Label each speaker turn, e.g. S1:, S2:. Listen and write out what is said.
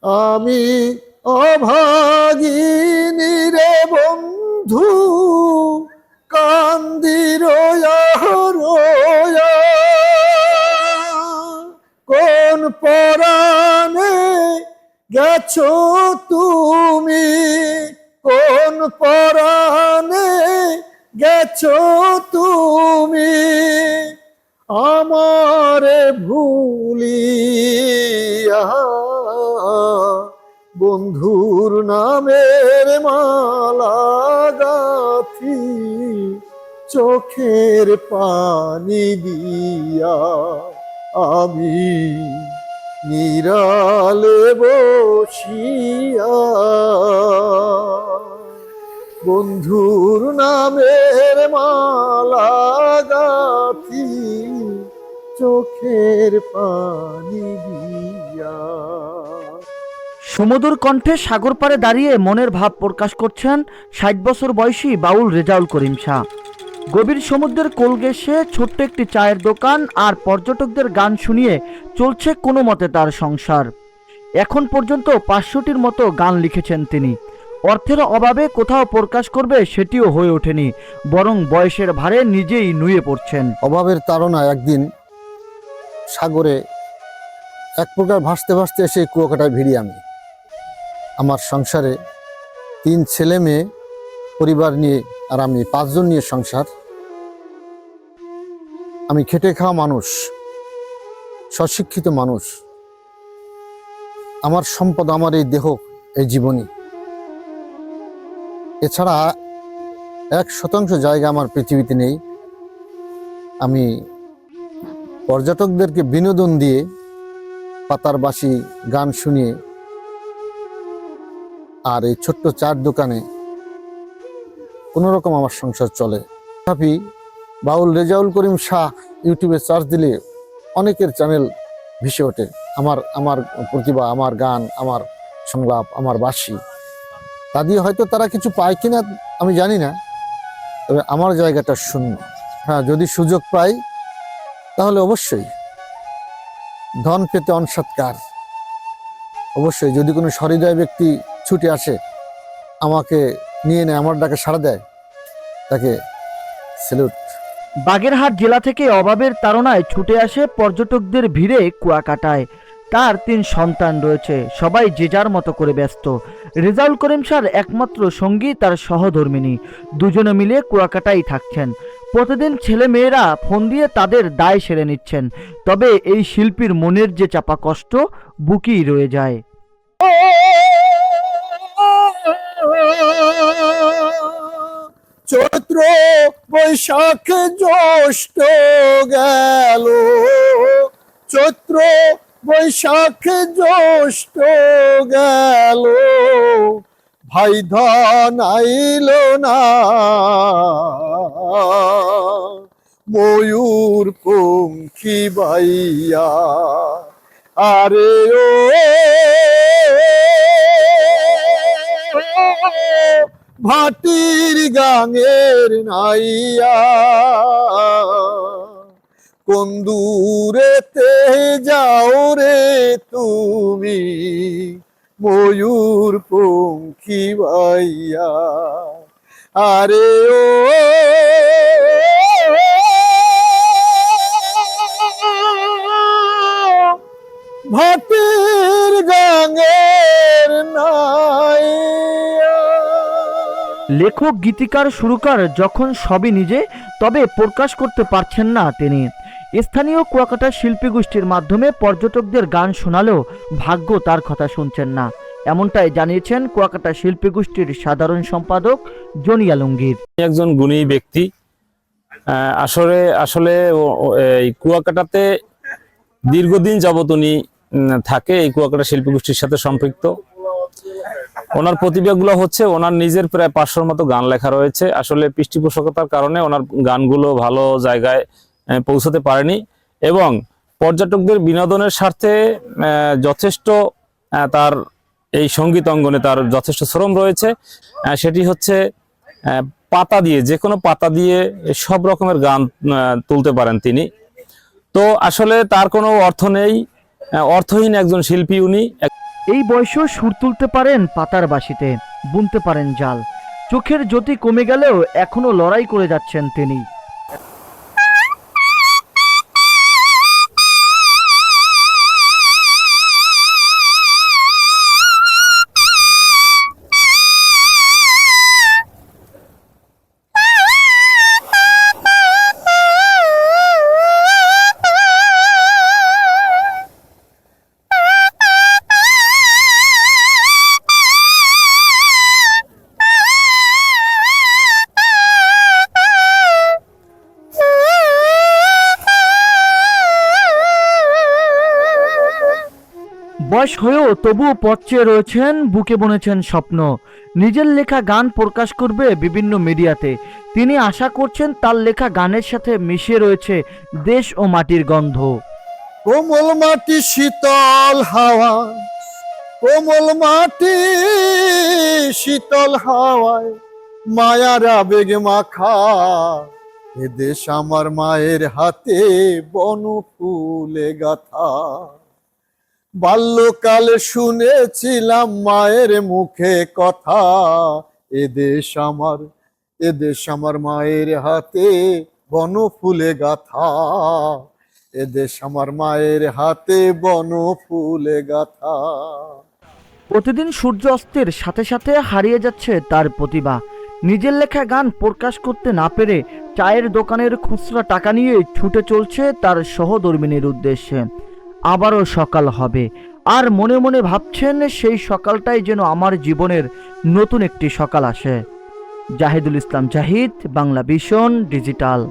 S1: আমি অভাগিনী রে বন্ধু, কান্দি রোয়া রোয়া। কোন পরাণে গেছো তুমি, কোন পরাণে গেছো তুমি, আমারে ভুলিয়া বন্ধুর নামের মালা গাথি চোখের পানি দিয়া। আমি নিরালে বসিয়া বন্ধুর নামের মালা গাথি চোখের পানি দিয়া।
S2: সুমধুর কণ্ঠে সাগর পাড়ে দাঁড়িয়ে মনের ভাব প্রকাশ করছেন ৬০ বছর বয়সী বাউল রেজাউল করিম শাহ। গভীর সমুদ্রের কোল ঘেঁষে ছোট্ট একটি চায়ের দোকান আর পর্যটকদের গান শুনিয়ে চলছে কোনো মতে তার সংসার। এখন পর্যন্ত ৫০০টির মতো গান লিখেছেন তিনি। অর্থের অভাবে কোথাও প্রকাশ করবে সেটিও হয়ে ওঠেনি, বরং বয়সের ভারে নিজেই নুয়ে পড়ছেন।
S1: অভাবের তাড়নায় একদিন সাগরে এক প্রকার ভাসতে ভাসতে এসে কুয়াকাটায় ভিড়ি। আমি আমার সংসারে ৩ ছেলে মেয়ে পরিবার নিয়ে, আর আমি ৫ জন নিয়ে সংসার। আমি খেটে খাওয়া মানুষ, স্বশিক্ষিত মানুষ। আমার সম্পদ আমার এই দেহ, এই জীবনী। এছাড়া ১% জায়গা আমার পৃথিবীতে নেই। আমি পর্যটকদেরকে বিনোদন দিয়ে, পাতার বাঁশি গান শুনিয়ে, আর এই ছোট্ট চার দোকানে কোনো রকম আমার সংসার চলে। তথাপি বাউল রেজাউল করিম শাহ ইউটিউবে সার্চ দিলে অনেকের চ্যানেল ভেসে ওঠে। আমার প্রতিভা, আমার গান, আমার সংলাপ, আমার বাঁশি, তা দিয়ে হয়তো তারা কিছু পায় কিনা আমি জানি না, তবে আমার জায়গাটা শূন্য। হ্যাঁ, যদি সুযোগ পাই তাহলে অবশ্যই। ধন পেতে অনসৎকার, অবশ্যই। যদি কোনো সহৃদয় ব্যক্তি ছুটে আসে, আমাকে নিয়ে নেয়, আমার ডাকে সাড়া দেয়, তাকে স্যালুট।
S2: বাগেরহাট জেলা থেকে অভাবের তাড়নায় ছুটে আসে পর্যটকদের ভিড়ে কুয়াকাটায়। তার ৩ সন্তান রয়েছে, সবাই যে যার মতো করে ব্যস্ত। রেজাউল করিম শাহর একমাত্র সঙ্গী তার সহধর্মিণী। দুজনে মিলে কুয়াকাটায় থাকছেন। প্রতিদিন ছেলে মেয়েরা ফোন দিয়ে তাদের দায় সেরে নিচ্ছেন। তবে এই শিল্পীর মনের যে চাপা কষ্ট বুকেই রয়ে যায়।
S1: চৈত্র বৈশাখ জ্যৈষ্ঠ গেল, চৈত্র বৈশাখ জ্যৈষ্ঠ গেল, ভাই ধন আইল না, ময়ূর পঙ্খী বাইয়া। আরে ও ভাটির গাঙের নাইয়া, কোন দূরেতে যাও রে তুমি, ময়ূর পঙ্খী বাইয়া। আরে ও ভাটির গাঙের নাইয়া।
S2: লেখক, গীতিকার, সুরকার যখন সবই নিজে, তবে প্রকাশ করতে পারছেন না তিনি। স্থানীয় কুয়াকাটা শিল্পী গোষ্ঠীর মাধ্যমে পর্যটকদের গান শোনালেও ভাগ্য তার কথা শুনছেন না, এমনটাই জানিয়েছেন কুয়াকাটা শিল্পী গোষ্ঠীর সাধারণ সম্পাদক জনি আলমগীর।
S3: একজন গুণী ব্যক্তি। আসলে আসলে এই কুয়াকাটাতে দীর্ঘদিন যাবত উনি থাকে, এই কুয়াকাটা শিল্পী গোষ্ঠীর সাথে সম্পৃক্ত। ওনার প্রতিভাগুলো হচ্ছে, ওনার নিজের প্রায় ৫০০র মতো গান লেখা রয়েছে। আসলে পৃষ্ঠপোষকতার কারণে ওনার গানগুলো ভালো জায়গায় পৌঁছতে পারেনি, এবং পর্যটকদের বিনোদনের স্বার্থে যথেষ্ট তার এই সঙ্গীত অঙ্গনে তার যথেষ্ট শ্রম রয়েছে। সেটি হচ্ছে পাতা দিয়ে, যে কোনো পাতা দিয়ে সব রকমের গান তুলতে পারেন তিনি। তো আসলে তার কোনো অর্থ নেই, অর্থহীন একজন শিল্পী উনি।
S2: এই বয়সেও সুর তুলতে পারেন পাতার বাঁশিতে, বুনতে পারেন জাল। চোখের জ্যোতি কমে গেলেও এখনো লড়াই করে যাচ্ছেন তিনি। বয়স হয়েও তবুও পথ চেয়ে রয়েছেন, বুকে বুনেছেন স্বপ্ন। নিজের লেখা গান প্রকাশ করবে বিভিন্ন মিডিয়াতে। তিনি আশা করছেন তার লেখা গানের সাথে মিশে রয়েছে দেশ ও মাটির গন্ধ।
S1: কোমল মাটি শীতল হাওয়া, কোমল মাটি শীতল হাওয়ায় মায়ার আবেগ মাখা। এ দেশ আমার মায়ের হাতে বন ফুলে গাথা। বাল্যকালে শুনেছিলাম মায়ের মুখে কথা। এ দেশ আমার মায়ের হাতে বন ফুলে গাথা। এ দেশ আমার মায়ের হাতে বন ফুলে গাথা।
S2: প্রতিদিন সূর্য অস্তের সাথে সাথে হারিয়ে যাচ্ছে তার প্রতিভা। নিজের লেখা গান প্রকাশ করতে না পেরে চায়ের দোকানের খুচরা টাকা নিয়ে ছুটে চলছে তার সহধর্মিনীর উদ্দেশ্যে। আবারও সকাল হবে, আর মনে মনে ভাবছেন সেই সকালটাই যেন আমার জীবনের নতুন একটি সকাল আসে। জাহিদুল ইসলাম জাহিদ, বাংলা ভিশন ডিজিটাল।